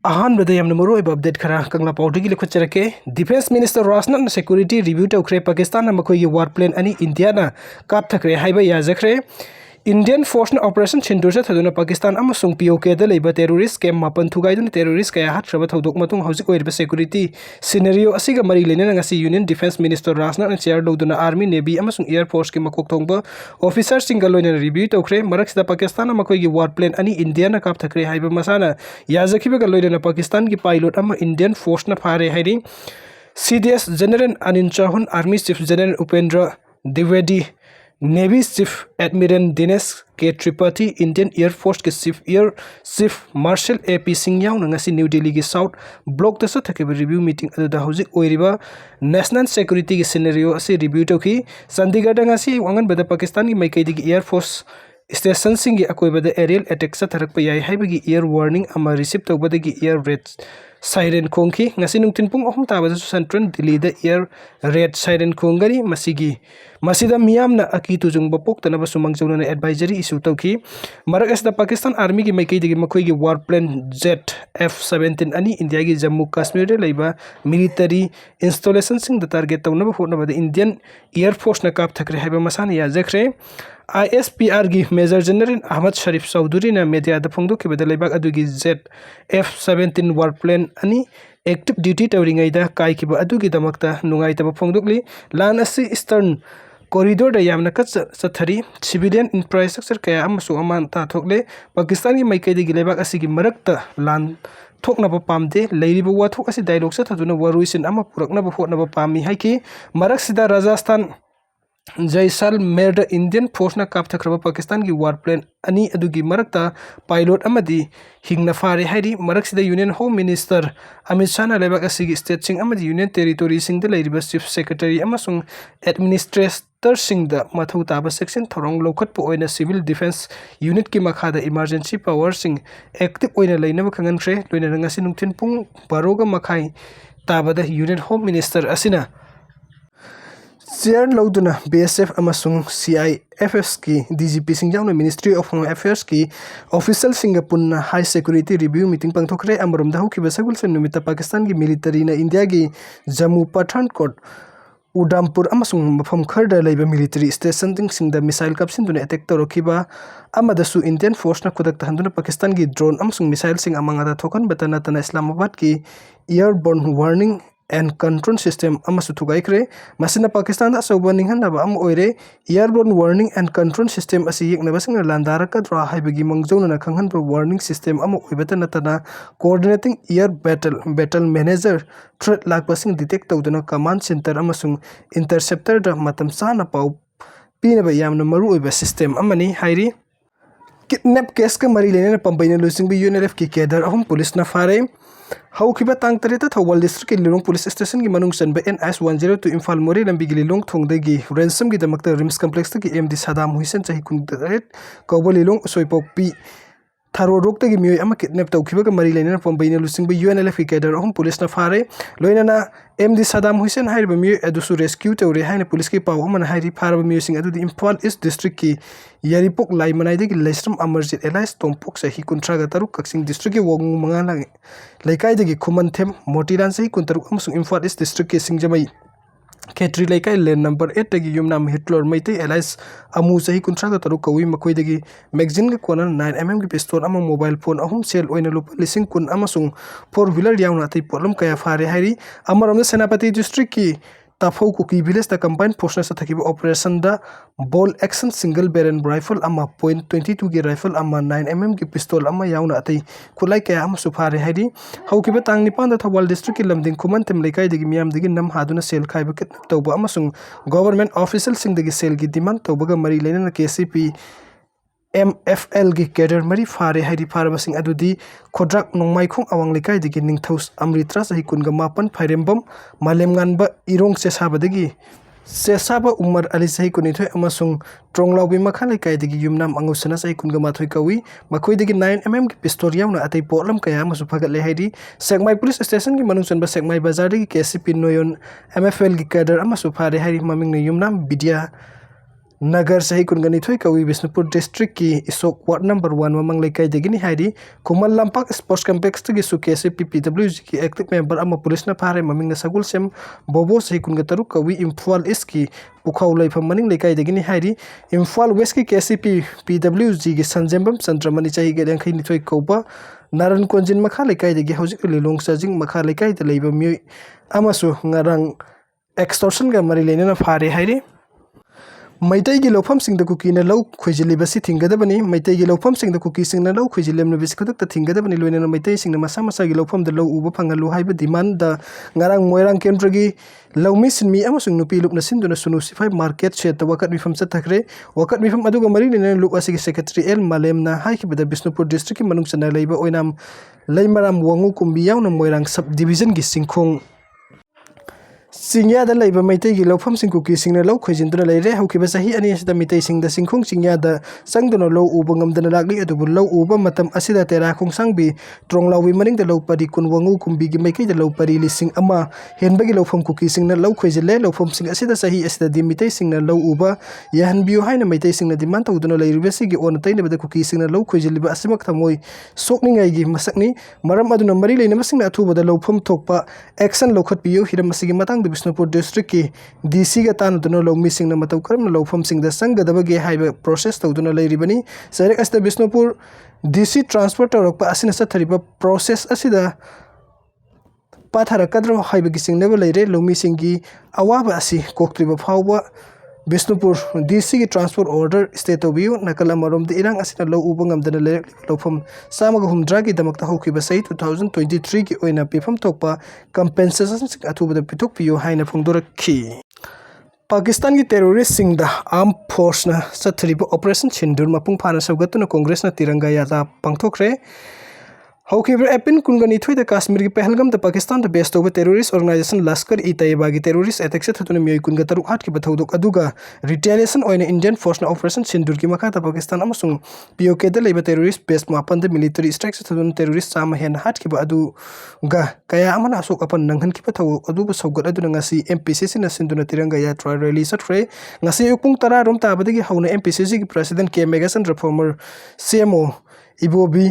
अहानबद यामना मरुओइब अपडेट खरा कंगला पाउडगी लेखुचरके defence minister Rajnath security review तौखरे पाकिस्तान मखोई वार प्लेन अनि इंडिया ना कापथखरे हाइबा याजखरे इंडियन फोर्स ऑपरेशन सिंदूर से थदुना पाकिस्तान अमसुंग पीओके द लेबा टेररिस्ट कैम्प मापन थुगाइदुन टेररिस्ट कया हाथ्रबा थौदोक मतुंग हौजिक ओइरबा सिक्योरिटी सिनेरियो असिगा मरी लेना ngasi union defence minister Rajnath chair लौदुना आर्मी नेवी अमसुंग एयर फोर्स के मकोक थोंगबा ऑफिसर सिंग लोइना रिव्यू तौखरे मरकसिदा पाकिस्तान मखोई वार प्लेन अनि इंडिया ना कापथखरे हाइबा मसाना याजखिबा लोइना पाकिस्तान की पायलट अमा इंडियन फोर्स ना फारे हाइरि CDS general Anil Chauhan army chief general Upendra Dwivedi navy chief admiral Dinesh K Tripathi Indian air force के चीफ मार्शल एपी सिंह याउना न्यू दिल्ली की साउथ ब्लॉक तस थकेब रिव्यू मीटिंग अदुदा हौजिक ओइरिबा नेशनल सिक्योरिटी की सिनेरियो असी रिव्यू तौखी चंडीगढ़ ngasi वांगनबदा पाकिस्तान की माइकैदी एयर फोर्स स्टेशन सिंह की अकोइबदा एरियल अटैक सथरक याई हाइबगी एयर वार्निंग अमा रिसीव तौबदगी एयर रेड साइरेन खोंखी ngasi नुंगतिन पुंग अहम ताबदा सेंट्रल दिल्ली द एयर रेड साइरेन खोंगरी मसीदा मियामना अकी तुजुंग बपोक्तनब सुमंगजौना एडवाइजरी इशू तौखी मरक असदा पाकिस्तान आर्मी की मैकैदगी मखोई वार प्लेन जेट F-17 अनि इंडिया की जम्मू कश्मीर लेबा मिलिटरी इंस्टॉलेशन सिंग द टारगेट तौनब होनबद इंडियन एयर फोर्स ना कापथखरे हाइबा मसाना याजखरे ISPR की मेजर जनरल अहमद शरीफ चौधरी ने मीडिया फोंदोखिबद लेबाक अदुगी जेट F-17 वार प्लेन अनि एक्टिव ड्यूटी तौरिंगैदा काइखिबा अदुगी दमकता नुंगाइतब फोंदोकली लान असि ईस्टर्न कॉरिडोर यामना चथरी सिविलियन इंफ्रास्ट्रक्चर कया अमसु अमान ताथोकले पाकिस्तान की मैकैदगी लेबाक असिगी मरकता लान थोकनब पामदे लेरिबा वाथोक असि डायलॉग से थदुना वरुइसिन अमा पुरकनब होनब पामी हाइकि मरकसिदा राजस्थान जैसलमेर द इंडियन फोर्स ना कापथखरबा पाकिस्तान की वार प्लेन अनि अदुगी मरकता पायलट अमदी हिंगना फारे हाइरि मरकसिदा union home minister Amit Shah ना लेबाक असिगी स्टेट सिंग अमदी यूनियन टेरिटोरी सिंग द लेरिबा चीफ सेक्रेटरी अमसुंग एडमिनिस्ट्रेटर सिंग द मथौ ताबा सेक्शन थौरंग लौखटपो ओइना सिविल डिफेंस यूनिट की मखादा इमरजेंसी पावर सिंग एक्टिव ओइना लेनब खंगनख्रे लोइना ngasi नुंगथिन पुंग 12 गा मखाई ताबदा यूनियन होम मिनिस्टर असिना चेयर लौदुना BSF अमसुंग CIFS की DGP सिंजाउना मिनिस्ट्री ऑफ होम अफेयर्स की ऑफिशियल सिंगापुर हाई सिक्योरिटी रिव्यू मीटिंग पंगथोखरे अमरम दाहुखिबा सगुल से निमित्त पाकिस्तान की मिलिटरी ना इंडिया की जम्मू पठानकोट उधमपुर अमसुंग मफम खरद लेबा मिलिटरी स्टेशन सिंग द मिसाइल कपसिनदुना अटैक तौरखिबा अमदसु इंडियन फोर्स ना खुदक तहंदुना पाकिस्तान की ड्रोन अमसुंग मिसाइल सिंग अमंगदा थोकन बतना तना इस्लामाबाद की airborne warning and control system थुगाइख्रे मसिना पाकिस्तान अचौबा निंहनबा ओइरे airborne warning and control system येकनबसिंग लांदारकद्रा हाइबगी मंगजौना खंगहनबा वार्निंग सिस्टम ओइबत नतना coordinating air battle manager threat लाकपसिंग डिटेक्ट तौदुना कमांड सेंटर अमसुंग इंटरसेप्टर द मतम चाना पाउ पीनबा यामना मरु ओइबा सिस्टम अमनी हाइरि किडनैप केस का मरी लेने पंबईने लुसिंग UNLF की कैडर अहम पुलिस ना फारे हौखिबा तांग तरेता थौबल डिस्ट्रिक्ट के लिलोंग पुलिस स्टेशन की मनुंग चनबा NS-102 इम्फाल मोरे लंबी की लिलोंग थोंगदगी रेंसम की दमकता रिम्स कॉम्प्लेक्स की MD सदाम हुसैन चाही कुंदरेट कौबल लिलोंग सोइपोक पी थारो रोक तगी मियोय अमा किडनैप तौखिबा मरी लेने पंबईने लुसिंग UNLF की कैडर अहम पुलिस ना फारे लोइनाना MD सदाम हुसैन हाइरबा मियोय अदुसु रेस्क्यू तौरे हाइना पुलिस की पाव अमना हाइरि फारबा मियोयसिंग अदुदि इम्फाल ईस्ट डिस्ट्रिक्ट की यारिपोक लाई मनाइदगी लेस्ट्रम अमरजीत एलाइस तोंपोक चाही कुंट्रागा तरुक कक्सिंग डिस्ट्रिक्ट के वोंग मंगा लेकाइदगी खुमनथेम मोटिरान चाही कुंतरुक अमसुंग इम्फाल ईस्ट डिस्ट्रिक्ट के सिंगजमई Cadre लेकाइ लैंड नंबर 8 तगी युमनाम हिटलर मैते एलाइस अमु चाही कुंट्रागा तरुक कवी मकोइदगी मैगजीन के कोनर 9mm की पिस्तौल अमा मोबाइल फोन अहम सेल ओइना लुप लिसिंग कुन अमसुंग 4 व्हीलर याउना तै पोलम कया फारे हाइरि अमरम सेनापति डिस्ट्रिक्ट की ताफौ कुकी विलेज द कंबाइंड फोर्स ना सथकिबा ऑपरेशन द bolt action single barrel rifle अमा .22 की राइफल अमा 9mm की पिस्तौल अमा याउना अतै खुलाई कया अमा सुफारे हाइरि हौकिबा तांग निपान द थौबल डिस्ट्रिक्ट की लमदिंग खुमन तेम लेकाइ दगी मियाम दगी नम हादुना सेल खाइबा किडनैप तौबा अमसुंग गवर्नमेंट ऑफिशियल सिंग दगी सेल की डिमांड तौबगा मरी लेना KCP MFL की कैडर मरी फारे हाइरि फारबसिंग अदुदी खोड्राक नोंमाइखों अवांग लेकाइ दगी निंगथौस अमृतरा चाही कुनगा मापन फाइरेमबम मालेमगानबा इरोंग सेसाबदगी सेसाबा उमर अली चाही कुनिथोय अमसुंग ट्रोंगलाउबी मखा लेकाइ दगी युमनाम अंगुसना चाही कुनगा माथोय कवी मखोय दगी 9mm की पिस्तौल याउना अतै पोलम कया अमसु फगले हाइरि सेगमाई पुलिस स्टेशन की मनुंग चनबा सेगमाई बाजार दगी KCP नोयन MFL की कैडर अमसु फारे हाइरि ममिंग ने युमनाम बिडिया नगर सही कुनगनी थोई कवी बिष्णुपुर डिस्ट्रिक्ट की इसोक वार्ड नंबर 1 ममंग लेकाई देगिनी हाइरी कुमल लंपाक स्पोर्ट्स कॉम्प्लेक्स तगी सुकेसे पीपीडब्ल्यूजी की एक्टिव मेंबर अमा पुलिस ना फारे ममिंग सगुल सेम बोबो सही कुनग तरु कवी इम्फाल ईस्ट की पुखाउ लेफम मनिंग लेकाई देगिनी हाइरी इम्फाल वेस्ट की केसीपी पीडब्ल्यूजी की संजेंबम चंद्रमणि चाही के लेंखई निथोई कौबा नारन कोंजिन मखा लेकाई देगी हौजिक लिलोंग सजिंग मखा लेकाई दे लेबा मियोय अमासु ngarang extortion ga mari लेना फारे हाइरी मैतई की लौफम सिंह कुकी ने लौ खुजिलीबसी थिंगदबनी मैतई की लौफम सिंह कुकी सिंह लौ खुजिलेम बिस खदक थिंगदबनी लोइना मैतई सिंह मसा मसा की लौफम द लौ उब फंगलु हाइब डिमांड द ngarang मोइरांग केंद्र की लौमी सिनमी अमसुंग नुपी लुपना सिंदुना सुनु सिफाई मार्केट शेत वकत मिफम चथखरे वकत मिफम अदुगा मरी लेना लुक असि सेक्रेटरी एल मालेमना हाइखिबदा बिष्णुपुर डिस्ट्रिक्ट की मनुंग सना लेबा ओइनाम लेमराम वंगु कुंबी यावना मोइरांग सब डिवीजन की सिंखोंग चिंग्यादा लेबा मैतई की लौफम सिंह कुकी सिंह लौ खोजिंदुना लेरे हौखिबा सही अनि असिदा मैतई सिंह द सिंखोंग चिंग्यादा संगदुना लौ उब ngамदना लागली अदुबु लौ उब मतम असिदा तेरा खोंसांबी त्रोंगलावी मनिंग द लौ परि कुनवंगु कुंबी की मैकई द लौ परि लिसिंग अमा हेनबगी लौफम कुकी सिंह लौ खोजिले लौफम सिंह असिदा सही असिदा दि मैतई सिंह लौ उब याहनबियो हाइना मैतई सिंह डिमांड तौदुना लेरिबेसी की ओन तैनबद कुकी सिंह लौ खोजिलिबा असिमक थमोय सोकनिंगाई की मसकनी मरम अदुना मरि लेनबा सिंह अथुबद लौफम थोकपा एक्शन लौखतपियो हिरम असिगी मतंग बिष्णुपुर डिस्ट्रिक्ट की डीसी का तानुदुना लौमी सिंह मतौ करम लौफम सिंह द संगदबगे हाइबा प्रोसेस तौदुना लेरिबनी सैरेक असिदा बिष्णुपुर डीसी ट्रांसफर तौरकपा असिना सथरिबा प्रोसेस असिदा पाथरकद्रो हाइबगी सिंगनेबा लेरे लौमी सिंह की अवाबा असि कोक्त्रिबा फावबा बिष्णुपुर डीसी की ट्रांसफर ऑर्डर स्टे तौबियो नकल अमरोम द इरांग असिना लौ उब ngамदना लेरे लौफम सामग हुमद्रा की दमकता होखिबा सही 2023 की ओइना पिफम थोकपा कंपेंसेशन अथुबद पिथोक पियो हाइना फोंदोरखी पाकिस्तान की terrorist Singh the arm force ना सथरिबा ऑपरेशन सिंदूर मपुंग फाना सौगतुना कांग्रेस ना तिरंगा यात्रा पांगथोखरे हौखिबा एपिन कुनगनी थोइदा कश्मीर की Pahalgam the Pakistan the best of terrorist organisation Lashkar e Taiba की टेररिस्ट अटैक से थतुना मियोय कुनगा तरुक हाट की बथौदोक अदुगा रिटेलिएशन ओइना इंडियन फोर्स ना ऑपरेशन सिंदूर की मखा द पाकिस्तान अमसुंग पीओके द लेबा टेररिस्ट बेस मापन द मिलिटरी स्ट्राइक से थतुना टेररिस्ट चाम हेन हाट की अदुगा कया अमना असोक अपन नंगन की बथौ अदुबु सौगत अदुना ngasi MPCC ना सिंदुना तिरंगा यात्रा रैली सथ्रे ngasi युपुंग 10 रोम ताबदगी हौना MPCC की प्रेसिडेंट के मेगासन रिफॉर्मर CMO इबोबी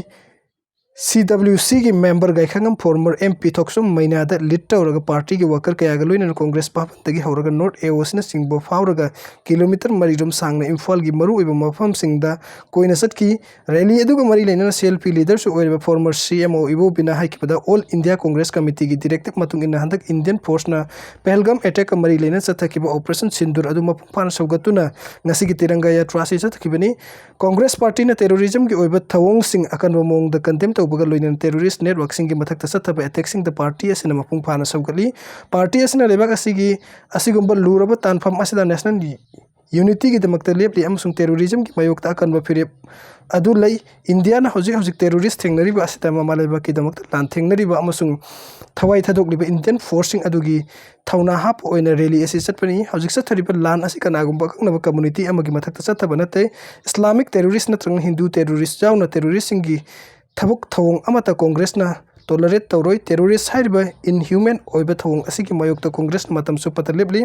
CWC की मेंबर गायखंगम फॉर्मर MP थोक्सुम मैनाद लीड तौरग पार्टी की वर्कर कयाग लोइना कांग्रेस पापनतगी हौरग नॉर्थ एओसिना सिंगबो फावरग किलोमीटर मरिदम सांगना इम्फाल की मरु इब मफम सिंगदा कोइना सटकी रैली अदुग मरि लेना CLP लीडर सु ओइब फॉर्मर CMO इबो बिना हाइकिबदा ऑल इंडिया कांग्रेस कमिटी की डायरेक्टिव मतुंग इन हंदक इंडियन फोर्स ना पहलगाम अटैक मरि लेना सथकिबा ऑपरेशन सिंदूर अदु मफम फान सौगतुना ngasi की तिरंगा यात्रा से सथकिबनी कांग्रेस पार्टी ना टेररिज्म की ओइब थवोंग सिंह अकन मोंग द कंटेम बगल लोइन टेररिस्ट नेटवर्क सिंह की मथक सत्थब अटैक सिंह द पार्टी असना मपुंग फाना सौगली पार्टी असना लेबाक असिगी असिगुंबा लूरब तानफम असदा नेशनल यूनिटी की दमकत लेपली अमसुंग टेररिज्म की मयोक्ता अकनब फिरेप अदु लई इंडिया ना हौजिक हौजिक टेररिस्ट थेंगनरिबा असिदा ममालेबा की दमकत लान थेंगनरिबा अमसुंग थवाई थदोकलिबा इंडियन फोर्सिंग अदुगी थौना हाप ओइना रैली असि चटपनी हौजिक सथरिबा लान असि कनागुंबा खंगनबा कम्युनिटी अमगी मथक सत्थब नते इस्लामिक टेररिस्ट नत्रंग हिंदू टेररिस्ट जाउना टेररिस्ट सिंगी थबुक थवोंग अमता कांग्रेस ना टॉलरेट तौरोय टेररिस्ट हाइबा इनह्यूमन ओइबा थवोंग असिगी मयोक्ता कांग्रेस मतम सुपत लेबली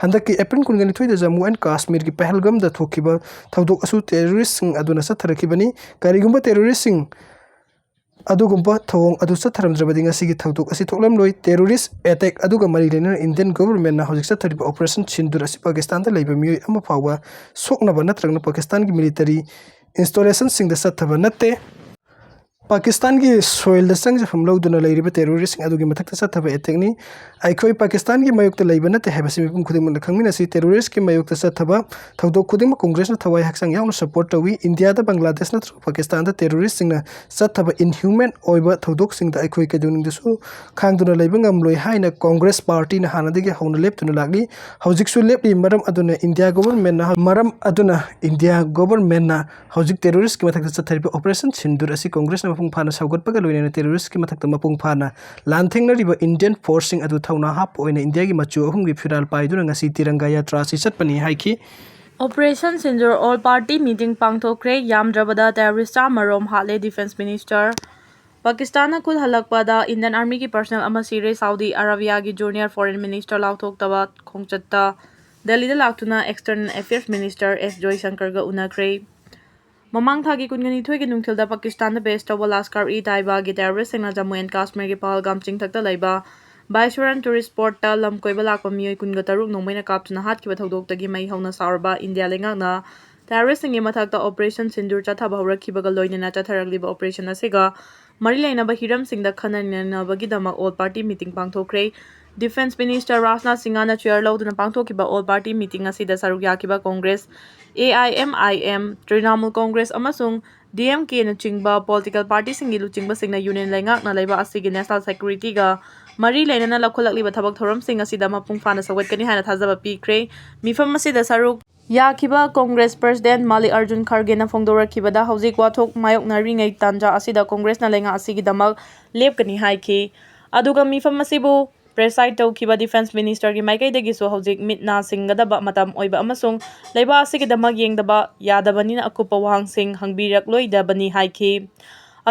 हंदक की एप्रिल कुनगनी थोइदा जम्मू एंड कश्मीर की पहलगाम द थोखिबा थौदोक असु टेररिस्ट सिंग अदुना सथरखिबनी करिगुंबा टेररिस्ट सिंग अदुगुंबा थवोंग अदु सथरमद्रबदि ngasi थौदोक असि थोकलम लोय टेररिस्ट अटैक अदुगा मरि लेना इंडियन गवर्नमेंट ना हौजिक सथरिबा ऑपरेशन सिंदूर असि पाकिस्तान द लेबा मियोय अमा फावा सोकनबा नत्रंगना पाकिस्तान की मिलिटरी इंस्टॉलेशन सिंग द सथबा नते पाकिस्तान की सोइल संग हमलौदुना लेरिबा टेररिस्ट अदुगी मथक सथब अटैकनी आइखोय पाकिस्तान की मयोक्त लेबा नते हैबसि मिपुम खुदिम खंगमिनसि टेररिस्ट की मयोक्त सथब थौदोक खुदिम कांग्रेस न थवाई हक्संग यावना सपोर्ट तवी इंडिया द बांग्लादेश न पाकिस्तान द टेररिस्ट सिंग सथब इनह्यूमन ओइबा थौदोक सिंग द आइखोय केदुनिंग दसु खांगदुना लेबा ngamloi हाइना कांग्रेस पार्टी न हानदगी हौना लेपतुना लागली हौजिकसु लेपली मरम अदुना इंडिया गवर्नमेंट न मरम अदुना इंडिया गवर्नमेंट न हौजिक टेररिस्ट की मथक सथरिबा ऑपरेशन सिंदूर असि कांग्रेस मपुंग फाना सौगतपगा लोइना टेररिस्ट की मथक मपुंग फाना लानथेंगनरिबा इंडियन फोर्सिंग अदु थौना हाप ओइना इंडिया की मचु अहुम की फिराल पाइदुना ngasi तिरंगा यात्रा सि चटपनी हाइखी ऑपरेशन सिंदूर ऑल पार्टी मीटिंग पांगथोखरे यामद्रबदा टेररिस्ट मरोम हाले डिफेंस मिनिस्टर पाकिस्तान खुद हलकपदा इंडियन आर्मी की पर्सनल सिरे सऊदी अरबिया की जूनियर फॉरेन मिनिस्टर लाउथोक्तबा खोंगचत्ता ꯗꯦꯜꯂꯤꯗ ꯂꯥꯛꯇꯨꯅ ꯑꯦꯛꯁꯇꯔꯅꯦꯜ ꯑꯦꯐꯤꯌꯔꯁ ꯃꯤꯅꯤꯁꯇꯔ ꯑꯦꯁ ꯖꯣꯏꯁꯪꯀꯔꯒ ꯎꯅꯈ꯭ꯔꯦ꯫ ꯃꯃꯥꯡ ꯊꯥꯒꯤ 22ꯒꯤ ꯅꯨꯡꯊꯤꯜꯗ ꯄꯥꯀꯤꯁꯇꯥꯟꯗ ꯕꯦꯁ ꯇꯧꯕ ꯂꯥꯁꯀꯥꯔ-ꯏ-ꯇꯥꯏꯕꯥꯒꯤ ꯇꯦꯔꯣꯔꯤꯁꯁꯤꯡꯅ ꯖꯝꯃꯨ ꯑꯦꯟड ꯀꯥꯁꯃꯤꯔꯒꯤ ꯄꯍꯜꯒꯥꯝ ꯆꯤꯡꯊꯛꯇ ꯂꯩꯕ ꯚꯥꯏꯁꯔꯟ ꯇꯨꯔꯤꯁꯠ ꯁ꯭ꯄꯣꯠꯇ ꯂꯝ ꯀꯣꯏꯕ ꯂꯥꯛꯄ ꯃꯤꯑꯣꯏ 23 ꯅꯣꯡꯃꯩꯅ ꯀꯥꯞꯇꯨꯅ ꯍꯥꯠꯈꯤꯕ ꯊꯧꯗꯣꯛꯇꯒꯤ ꯃꯩ ꯍꯧꯅ ꯁꯥꯎꯔꯕ ꯏꯟꯗꯤꯌꯥ ꯂꯩꯉꯥꯛꯅ ꯇꯦꯔꯣꯔꯤꯁꯁꯤꯡꯒꯤ ꯃꯊꯛꯇ ꯑꯣꯄꯔꯦꯁꯟ ꯁꯤꯟꯗꯨꯔ ꯆꯠꯊꯕ ꯍꯧꯔꯛꯈꯤꯕꯒ ꯂꯣꯏꯅꯅ ꯆꯠꯊꯔꯛꯂꯤꯕ ꯑꯣꯄꯔꯦꯁꯟ ꯑꯁꯤꯒ ꯃꯔꯤ ꯂꯩꯅꯕ ꯍꯤꯔꯝꯁꯤꯡꯗ ꯈꯟꯅ-ꯅꯩꯅꯕꯒꯤꯗꯃꯛ ꯑꯣꯜ ꯄꯥꯔꯇꯤ ꯃꯤꯇꯤꯡ ꯄꯥꯡꯊꯣꯛꯈ꯭ꯔꯦ꯫ ꯗꯤꯐꯦꯟꯁ ꯃꯤꯅꯤꯁꯇꯔ ꯔꯥꯖꯅꯥꯊ ꯁꯤꯡꯍꯅ ꯆꯦꯌꯔ ꯂꯧꯗꯨꯅ ꯄꯥꯡꯊꯣꯛꯈꯤꯕ ꯑꯣꯜ ꯄꯥꯔꯇꯤ ꯃꯤꯇꯤꯡ ꯑꯁꯤꯗ ꯁꯔꯨꯛ ꯌꯥꯈꯤꯕ ꯀꯣꯡꯒ꯭ꯔꯦꯁ, AIMIM, ꯇ꯭ꯔꯤꯅꯥꯃꯨꯜ ꯀꯣꯡꯒ꯭ꯔꯦꯁ ꯑꯃꯁꯨꯡ DMK-ꯅꯆꯤꯡꯕ ꯄꯣꯂꯤꯇꯤꯀꯦꯜ ꯄꯥꯔꯇꯤꯁꯤꯡꯒꯤ ꯂꯨꯆꯤꯡꯕꯁꯤꯡꯅ ꯌꯨꯅꯤꯌꯟ ꯂꯩꯉꯥꯛꯅ ꯂꯩꯕꯥꯛ ꯑꯁꯤꯒꯤ ꯅꯦꯁꯅꯦꯜ ꯁꯦꯀ꯭ꯌꯨꯔꯤꯇꯤꯒ ꯃꯔꯤ ꯂꯩꯅꯅ ꯂꯧꯈꯠꯂꯛꯂꯤꯕ ꯊꯕꯛ ꯊꯧꯔꯝꯁꯤꯡ ꯑꯁꯤꯗ ꯃꯄꯨꯡ ꯐꯥꯅ ꯁꯧꯒꯠꯀꯅꯤ ꯍꯥꯏꯅ ꯊꯥꯖꯕ ꯄꯤꯈ꯭ꯔꯦ꯫ ꯃꯤꯐꯝ ꯑꯁꯤꯗ ꯁꯔꯨꯛ ꯌꯥꯈꯤꯕ ꯀꯣꯡꯒ꯭ꯔꯦꯁ ꯄ꯭ꯔꯁꯤꯗꯦꯟꯠ ꯃꯜꯂꯤꯀꯥꯔꯖꯨꯟ ꯈꯥꯔꯒꯦꯅ ꯐꯣꯡꯗꯣꯔꯛꯈꯤꯕꯗ ꯍꯧꯖꯤꯛ ꯋꯥꯊꯣꯛ ꯃꯥꯌꯣꯛꯅꯔꯤꯉꯩ ꯇꯥꯟꯖꯥ ꯑꯁꯤꯗ ꯀꯣꯡꯒ꯭ꯔꯦꯁꯅ ꯂꯩꯉꯥꯛ ꯑꯁꯤꯒꯤꯗꯃꯛ ꯂꯦꯞꯀꯅꯤ ꯍꯥꯏꯈꯤ꯫ ꯑꯗꯨꯒ ꯃꯤꯐꯝ ꯑꯁꯤꯕꯨ ꯄ꯭ꯔꯦꯁꯥꯏꯗ ꯇꯧꯈꯤꯕ ꯗꯤꯐꯦꯟꯁ ꯃꯤꯅꯤꯁꯇꯔꯒꯤ ꯃꯥꯏꯀꯩꯗꯒꯤꯁꯨ ꯍꯧꯖꯤꯛ ꯃꯤꯠ ꯅꯥ ꯁꯤꯡꯒꯗꯕ ꯃꯇꯝ ꯑꯣꯏꯕ ꯑꯃꯁꯨꯡ ꯂꯩꯕꯥꯛ ꯑꯁꯤꯒꯤꯗꯃꯛ ꯌꯦꯡꯗꯕ ꯌꯥꯗꯕꯅꯤꯅ ꯑꯀꯨꯞꯄ ꯋꯥꯍꯪꯁꯤꯡ ꯍꯪꯕꯤꯔꯛꯂꯣꯏꯗꯕꯅꯤ ꯍꯥꯏꯈꯤ꯫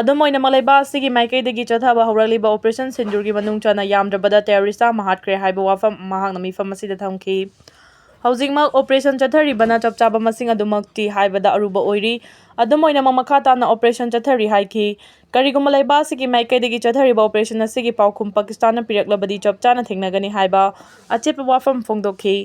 ꯑꯗꯨꯝ ꯑꯣꯏꯅꯃꯛ ꯂꯩꯕꯥꯛ ꯑꯁꯤꯒꯤ ꯃꯥꯏꯀꯩꯗꯒꯤ ꯆꯠꯊꯕ ꯍꯧꯔꯛꯂꯤꯕ ꯑꯣꯄꯔꯦꯁꯟ ꯁꯤꯟꯗꯨꯔꯒꯤ ꯃꯅꯨꯡ ꯆꯟꯅ ꯌꯥꯝꯗ꯭ꯔꯕꯗ ꯇꯦꯔꯣꯔꯤꯁꯠ ꯆꯥꯝꯃ ꯍꯥꯠꯈ꯭ꯔꯦ ꯍꯥꯏꯕ ꯋꯥꯐꯝ ꯃꯍꯥꯛꯅ ꯃꯤꯐꯝ ꯑꯁꯤꯗ ꯊꯝꯈꯤ꯫ ꯍꯧꯖꯤꯛꯃꯛ ꯑꯣꯄꯔꯦꯁꯟ ꯆꯠꯊꯔꯤꯕꯅ ꯆꯞ ꯆꯥꯕ ꯃꯁꯤꯡ ꯑꯗꯨꯃꯛꯇꯤ ꯍꯥꯏꯕꯗ ꯑꯔꯨꯕ ꯑꯣꯏꯔꯤ꯫ ꯑꯗꯨꯝ ꯑꯣꯏꯅꯃꯛ ꯃꯈꯥ ꯇꯥꯅ ꯑꯣꯄꯔꯦꯁꯟ ꯆꯠꯊꯔꯤ ꯍꯥꯏꯈꯤ꯫ ꯀꯔꯤꯒꯨꯝꯕ ꯂꯩꯕꯥꯛ ꯑꯁꯤꯒꯤ ꯃꯥꯏꯀꯩꯗꯒꯤ ꯆꯠꯊꯔꯤꯕ ꯑꯣꯄꯔꯦꯁꯟ ꯑꯁꯤꯒꯤ ꯄꯥꯎꯈꯨꯝ ꯄꯥꯀꯤꯁꯇꯥꯟꯅ ꯄꯤꯔꯛꯂꯕꯗꯤ ꯆꯞ ꯆꯥꯅ ꯊꯦꯡꯅꯒꯅꯤ ꯍꯥꯏꯕ ꯑꯆꯦꯠꯄ ꯋꯥꯐꯝ ꯐꯣꯡꯗꯣꯛꯈꯤ꯫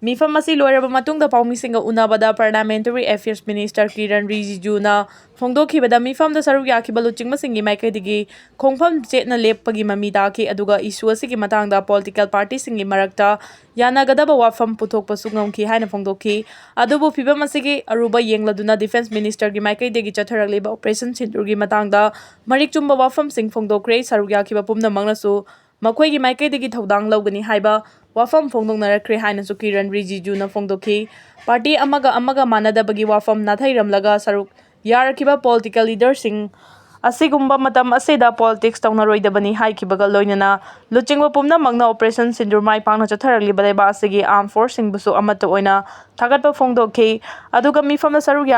ꯃꯤꯐꯝ ꯑꯁꯤ ꯂꯣꯏꯔꯕ ꯃꯇꯨꯡꯗ ꯄꯥꯎꯃꯤꯁꯤꯡꯒ ꯎꯅꯕꯗ ꯄꯥꯔꯂꯤꯌꯥꯃꯦꯟꯇꯔꯤ ꯑꯦꯐꯤꯌꯔꯁ ꯃꯤꯅꯤꯁꯇꯔ ꯀꯤꯔꯟ ꯔꯤꯖꯤꯖꯨꯅ ꯐꯣꯡꯗꯣꯛꯈꯤꯕꯗ ꯃꯤꯐꯝꯗ ꯁꯔꯨꯛ ꯌꯥꯈꯤꯕ ꯂꯨꯆꯤꯡꯕꯁꯤꯡꯒꯤ ꯃꯥꯏꯀꯩꯗꯒꯤ ꯈꯣꯡꯐꯝ ꯆꯦꯠꯅ ꯂꯦꯞꯄꯒꯤ ꯃꯃꯤ ꯇꯥꯈꯤ ꯑꯗꯨꯒ ꯏꯁꯨ ꯑꯁꯤꯒꯤ ꯃꯇꯥꯡꯗ ꯄꯣꯂꯤꯇꯤꯀꯦꯜ ꯄꯥꯔꯇꯤꯁꯤꯡꯒꯤ ꯃꯔꯛꯇ ꯌꯥꯅꯒꯗꯕ ꯋꯥꯐꯝ ꯄꯨꯊꯣꯛꯄꯁꯨ ꯉꯝꯈꯤ ꯍꯥꯏꯅ ꯐꯣꯡꯗꯣꯛꯈꯤ꯫ ꯑꯗꯨꯕꯨ ꯐꯤꯚꯝ ꯑꯁꯤꯒꯤ ꯑꯔꯨꯕ ꯌꯦꯡꯂꯗꯨꯅ ꯗꯤꯐꯦꯟꯁ ꯃꯤꯅꯤꯁꯇꯔꯒꯤ ꯃꯥꯏꯀꯩꯗꯒꯤ ꯆꯠꯊꯔꯛꯂꯤꯕ ꯑꯣꯄꯔꯦꯁꯟ ꯁꯤꯟꯗꯨꯔꯒꯤ ꯃꯇꯥꯡꯗ ꯃꯔꯤꯛ ꯆꯨꯝꯕ ꯋꯥꯐꯝꯁꯤꯡ ꯐꯣꯡꯗꯣꯛꯈ꯭ꯔꯦ꯫ ꯁꯔꯨꯛ ꯌꯥꯈꯤꯕ ꯄꯨꯝꯅꯃꯛꯅꯁꯨ ꯃꯈꯣꯏꯒꯤ ꯃꯥꯏꯀꯩꯗꯒꯤ ꯊꯧꯗꯥꯡ ꯂꯧꯒꯅꯤ ꯍꯥꯏꯕ ꯋꯥꯐꯝ ꯐꯣꯡꯗꯣꯛꯅꯔꯛꯈ꯭ꯔꯦ ꯍꯥꯏꯅꯁꯨ ꯀꯤꯔꯟ ꯔꯤꯖꯤꯖꯨꯅ ꯐꯣꯡꯗꯣꯛꯈꯤ꯫ ꯄꯥꯔꯇꯤ ꯑꯃꯒ ꯃꯥꯟꯅꯗꯕꯒꯤ ꯋꯥꯐꯝ ꯅꯥꯊꯩꯔꯝꯂꯒ ꯁꯔꯨꯛ ꯌꯥꯔꯛꯈꯤꯕ ꯄꯣꯂꯤꯇꯤꯀꯦꯜ ꯂꯤꯗꯔꯁꯤꯡ ꯑꯁꯤꯒꯨꯝꯕ ꯃꯇꯝ ꯑꯁꯤꯗ ꯄꯣꯂꯤꯇꯤꯛꯁ ꯇꯧꯅꯔꯣꯏꯗꯕꯅꯤ ꯍꯥꯏꯈꯤꯕꯒ ꯂꯣꯏꯅꯅ ꯂꯨꯆꯤꯡꯕ ꯄꯨꯝꯅꯃꯛꯅ ꯑꯣꯄꯔꯦꯁꯟ ꯁꯤꯟꯗꯨꯔ ꯃꯥꯏ ꯄꯥꯛꯅ ꯆꯠꯊꯔꯛꯂꯤꯕ ꯂꯩꯕꯥꯛ ꯑꯁꯤꯒꯤ ꯑꯥꯔꯝ ꯐꯣꯔꯁꯁꯤꯡꯕꯨꯁꯨ ꯑꯃꯠꯇ ꯑꯣꯏꯅ ꯊꯥꯒꯠꯄ ꯐꯣꯡꯗꯣꯛꯈꯤ꯫ ꯑꯗꯨꯒ ꯃꯤꯐꯝꯗ ꯁꯔꯨꯛ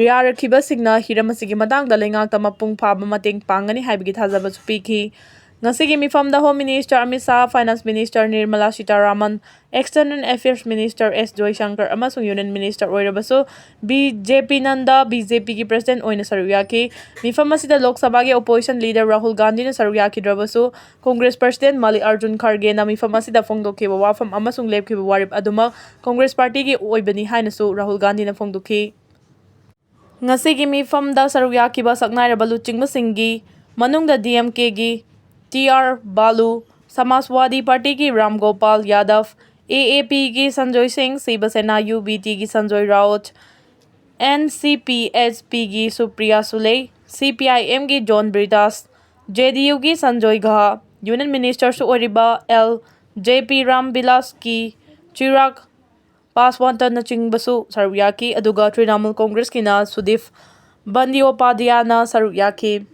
ꯌꯥꯔꯛꯈꯤꯕꯁꯤꯡꯅ ꯍꯤꯔꯝ ꯑꯁꯤꯒꯤ ꯃꯇꯥꯡꯗ ꯂꯩꯉꯥꯛꯇ ꯃꯄꯨꯡ ꯐꯥꯕ ꯃꯇꯦꯡ ꯄꯥꯡꯒꯅꯤ ꯍꯥꯏꯕꯒꯤ ꯊꯥꯖꯕꯁꯨ ꯄꯤꯈꯤ꯫ ꯉꯁꯤꯒꯤ ꯃꯤꯐꯝꯗ home minister Amit Shah, finance minister Nirmala Sitharaman, external affairs minister S Jaishankar ꯑꯃꯁꯨꯡ ꯌꯨꯅꯤꯌꯟ ꯃꯤꯅꯤꯁꯇꯔ ꯑꯣꯏꯔꯕꯁꯨ ꯕꯤ.ꯖꯦ.ꯄꯤ. ꯅꯟꯗ ꯕꯤ.ꯖꯦ.ꯄꯤ.ꯒꯤ ꯄ꯭ꯔꯁꯤꯗꯦꯟꯠ ꯑꯣꯏꯅ ꯁꯔꯨꯛ ꯌꯥꯈꯤ꯫ ꯃꯤꯐꯝ ꯑꯁꯤꯗ ꯂꯣꯛ ꯁꯚꯥꯒꯤ ꯑꯣꯄꯣꯖꯤꯁꯟ ꯂꯤꯗꯔ ꯔꯥꯍꯨꯜ ꯒꯥꯟꯙꯤꯅ ꯁꯔꯨꯛ ꯌꯥꯈꯤꯗ꯭ꯔꯕꯁꯨ ꯀꯣꯡꯒ꯭ꯔꯦꯁ ꯄ꯭ꯔꯁꯤꯗꯦꯟꯠ ꯃꯜꯂꯤꯀꯥꯔꯖꯨꯟ ꯈꯥꯔꯒꯦꯅ ꯃꯤꯐꯝ ꯑꯁꯤꯗ ꯐꯣꯡꯗꯣꯛꯈꯤꯕ ꯋꯥꯐꯝ ꯑꯃꯁꯨꯡ ꯂꯦꯞꯈꯤꯕ ꯋꯥꯔꯦꯞ ꯑꯗꯨꯃꯛ ꯀꯣꯡꯒ꯭ꯔꯦꯁ ꯄꯥꯔꯇꯤꯒꯤ ꯑꯣꯏꯕꯅꯤ ꯍꯥꯏꯅꯁꯨ ꯔꯥꯍꯨꯜ ꯒꯥꯟꯙꯤꯅ ꯐꯣꯡꯗꯣꯛꯈꯤ꯫ ꯉꯁꯤꯒꯤ ꯃꯤꯐꯝꯗ ꯁꯔꯨꯛ ꯌꯥꯈꯤꯕ ꯁꯛꯅꯥꯏꯔꯕ ꯂꯨꯆꯤꯡꯕꯁꯤꯡꯒꯤ ꯃꯅꯨꯡꯗ ꯗꯤ.ꯑꯦꯝ.ꯀꯦ.ꯒꯤ ꯇꯤ.ꯑꯥꯔ. ꯕꯥꯂꯨ, ꯁꯃꯥꯖꯋꯥꯗꯤ ꯄꯥꯔꯇꯤꯒꯤ ꯔꯥꯝ ꯒꯣꯄꯥꯜ ꯌꯥꯗꯕ, ꯑꯦ.ꯑꯦ.ꯄꯤ.ꯒꯤ ꯁꯟꯖꯣꯏ ꯁꯤꯡ, ꯁꯤꯕ ꯁꯦꯅꯥ ꯌꯨ.ꯕꯤ.ꯇꯤ.ꯒꯤ ꯁꯟꯖꯣꯏ ꯔꯥꯎꯠ, ꯑꯦꯟ.ꯁꯤ.ꯄꯤ.ꯑꯦꯆ.ꯄꯤꯒꯤ ꯁꯨꯄ꯭ꯔꯤꯌꯥ ꯁꯨꯂꯦ, ꯁꯤ.ꯄꯤ.ꯑꯥꯏ.ꯑꯦꯝꯒꯤ ꯖꯣꯟ ꯕ꯭ꯔꯤꯇꯥꯁ, ꯖꯦ.ꯗꯤ.ꯌꯨꯒꯤ ꯁꯟꯖꯣꯏ ꯘꯥ, ꯌꯨꯅꯤꯌꯟ ꯃꯤꯅꯤꯁꯇꯔꯁꯨ ꯑꯣꯏꯔꯤꯕ ꯑꯦꯜ.ꯖꯦ.ꯄꯤ. ꯔꯥꯝꯕꯤꯂꯥꯁꯀꯤ ꯆꯤꯔꯥꯒ ꯄꯥꯁꯋꯥꯟꯇꯅꯆꯤꯡꯕꯁꯨ ꯁꯔꯨꯛ ꯌꯥꯈꯤ꯫ ꯑꯗꯨꯒ ꯇ꯭ꯔꯤꯅꯥꯃꯨꯜ ꯀꯣꯡꯒ꯭ꯔꯦꯁꯀꯤꯅ ꯁꯨꯗꯤꯞ ꯕꯟꯗꯤꯌꯣꯄꯥꯙ꯭ꯌꯥꯌꯅ ꯁꯔꯨꯛ ꯌꯥꯈꯤ꯫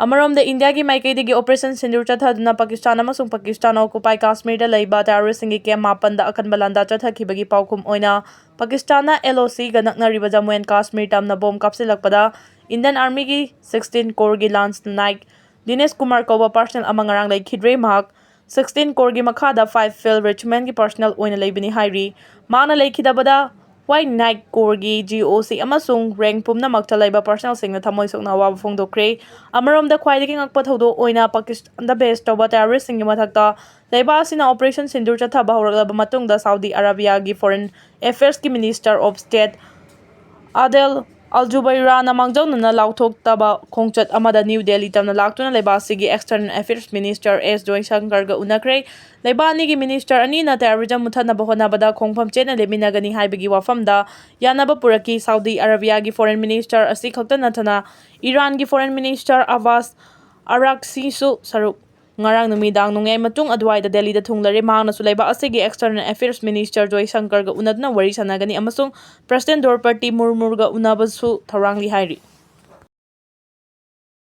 ꯑꯃꯔꯣꯝꯗ ꯏꯟꯗꯤꯌꯥꯒꯤ ꯃꯥꯏꯀꯩꯗꯒꯤ ꯑꯣꯄꯔꯦꯁꯟ ꯁꯤꯟꯗꯨꯔ ꯆꯠꯊꯗꯨꯅ ꯄꯥꯀꯤꯁꯇꯥꯟ ꯑꯃꯁꯨꯡ ꯄꯥꯀꯤꯁꯇꯥꯟ ꯑꯣꯀꯨꯄꯥꯏ ꯀꯥꯁꯃꯤꯔꯗ ꯂꯩꯕ ꯇꯦꯔꯣꯔꯤꯁꯁꯤꯡꯒꯤ ꯀꯦꯝꯞ მაꯄꯟꯗ ꯑꯀꯟꯕ ꯂꯥꯟꯗꯥ ꯆꯠꯊꯈꯤꯕꯒꯤ ꯄꯥꯎꯈꯨꯝ ꯑꯣꯏꯅ ꯄꯥꯀꯤꯁꯇꯥꯟꯅ LOC-ꯒ ꯅꯛꯅꯔꯤꯕ ꯖꯝꯃꯨ ꯑꯦꯟড ꯀꯥꯁꯃꯤꯔ ꯇꯝꯅ ꯕꯣꯝ ꯀꯥꯞꯁꯤꯜꯂꯛꯄꯗ ꯏꯟꯗꯤꯌꯟ ꯑꯥꯔꯃꯤꯒꯤ 16 ꯀꯣꯔꯒꯤ ꯂꯥꯟꯁ ꯅꯥꯏꯛ ꯗꯤꯅꯦꯁ ꯀꯨꯃꯥꯔ ꯀꯧꯕ ꯄꯥꯔꯁꯅꯦꯜ ꯑꯃ ꯉꯔꯥꯡ ꯂꯩꯈꯤꯗ꯭ꯔꯦ꯫ ꯃꯍꯥꯛ 16 ꯀꯣꯔꯒꯤ ꯃꯈꯥꯗ 5 ꯐꯤꯜꯗ ꯔꯦꯖꯤꯃꯦꯟꯠꯀꯤ ꯄꯥꯔꯁꯅꯦꯜ ꯑꯣꯏꯅ ꯂꯩꯕꯅꯤ ꯍꯥꯏꯔꯤ꯫ ꯃꯍꯥꯛꯅ ꯂꯩꯈꯤꯗꯕꯗ ꯍ꯭ꯋꯥꯏꯠ ꯅꯥꯏꯛ ꯀꯣꯔꯒꯤ GOC ꯑꯃꯁꯨꯡ ꯔꯦꯡꯛ ꯄꯨꯝꯅꯃꯛꯇ ꯂꯩꯕ ꯄꯥꯔꯁꯅꯦꯜꯁꯤꯡꯅ ꯊꯃꯣꯏ ꯁꯣꯛꯅ ꯑꯋꯥꯕ ꯐꯣꯡꯗꯣꯛꯈ꯭ꯔꯦ꯫ ꯑꯃꯔꯣꯝꯗ ꯈ꯭ꯋꯥꯏꯗꯒꯤ ꯉꯛꯄ ꯊꯧꯗꯣꯛ ꯑꯣꯏꯅ ꯄꯥꯀꯤꯁꯇꯥꯟꯗ ꯕꯦꯖ ꯇꯧꯕ ꯇꯦꯔꯣꯔꯤꯁꯁꯤꯡꯒꯤ ꯃꯊꯛꯇ ꯂꯩꯕꯥꯛ ꯑꯁꯤꯅ ꯑꯣꯄꯔꯦꯁꯟ ꯁꯤꯟꯗꯨꯔ ꯆꯠꯊꯕ ꯍꯧꯔꯛꯂꯕ ꯃꯇꯨꯡꯗ ꯁꯥꯎꯗꯤ ꯑꯔꯥꯕꯤꯌꯥꯒꯤ ꯐꯣꯔꯦꯟ ꯑꯦꯐꯤꯌꯔꯁꯀꯤ ꯃꯤꯅꯤꯁꯇꯔ ꯑꯣꯐ ꯁ꯭ꯇꯦꯠ ꯑꯥꯗꯦꯜ ꯑꯜ-ꯖꯨꯕꯩꯔꯥꯅ ꯃꯥꯡꯖꯧꯅꯅ ꯂꯥꯎꯊꯣꯛꯇꯕ ꯈꯣꯡꯆꯠ ꯑꯃꯗ ꯅ꯭ꯌꯨ ꯗꯦꯜꯂꯤ ꯇꯝꯅ ꯂꯥꯛꯇꯨꯅ ꯂꯩꯕꯥꯛ ꯑꯁꯤꯒꯤ ꯑꯦꯛꯁꯇꯔꯅꯦꯜ ꯑꯦꯐꯤꯌꯔꯁ ꯃꯤꯅꯤꯁꯇꯔ ꯑꯦꯁ ꯖꯣꯏꯁꯪꯀꯔꯒ ꯎꯅꯈ꯭ꯔꯦ꯫ ꯂꯩꯕꯥꯛ ꯑꯅꯤꯒꯤ ꯃꯤꯅꯤꯁꯇꯔ ꯑꯅꯤꯅ ꯇꯦꯔꯣꯔꯤꯖꯝ ꯃꯨꯠꯊꯠꯅꯕ ꯍꯣꯠꯅꯕꯗ ꯈꯣꯡꯐꯝ ꯆꯦꯠꯅ ꯂꯦꯞꯃꯤꯟꯅꯒꯅꯤ ꯍꯥꯏꯕꯒꯤ ꯋꯥꯐꯝꯗ ꯌꯥꯅꯕ ꯄꯨꯔꯛꯈꯤ꯫ ꯁꯥꯎꯗꯤ ꯑꯔꯥꯕꯤꯌꯥꯒꯤ ꯐꯣꯔꯦꯟ ꯃꯤꯅꯤꯁꯇꯔ ꯑꯁꯤ ꯈꯛꯇ ꯅꯠꯇꯅ ꯏꯔꯥꯟꯒꯤ ꯐꯣꯔꯦꯟ ꯃꯤꯅꯤꯁꯇꯔ ꯑꯕꯥꯁ ꯑꯔꯥꯛꯆꯤꯁꯨ ꯉꯔꯥꯡ ꯅꯨꯃꯤꯗꯥꯡ ꯅꯣꯡꯌꯥꯏ ꯃꯇꯨꯡ ꯑꯗꯨꯋꯥꯏꯗ ꯗꯦꯜꯂꯤꯗ ꯊꯨꯡꯂꯔꯦ꯫ ꯃꯍꯥꯛꯅꯁꯨ ꯂꯩꯕꯥꯛ ꯑꯁꯤꯒꯤ ꯑꯦꯛꯁꯇꯔꯅꯦꯜ ꯑꯦꯐꯤꯌꯔꯁ ꯃꯤꯅꯤꯁꯇꯔ ꯖꯣꯏꯁꯪꯀꯔꯒ ꯎꯅꯗꯨꯅ ꯋꯥꯔꯤ ꯁꯥꯅꯒꯅꯤ ꯑꯃꯁꯨꯡ ꯄ꯭ꯔꯁꯤꯗꯦꯟꯠ ꯗ꯭ꯔꯧꯄꯗꯤ ꯃꯨꯔꯃꯨꯒ ꯎꯅꯕꯁꯨ ꯊꯧꯔꯥꯡꯂꯤ ꯍꯥꯏꯔꯤ꯫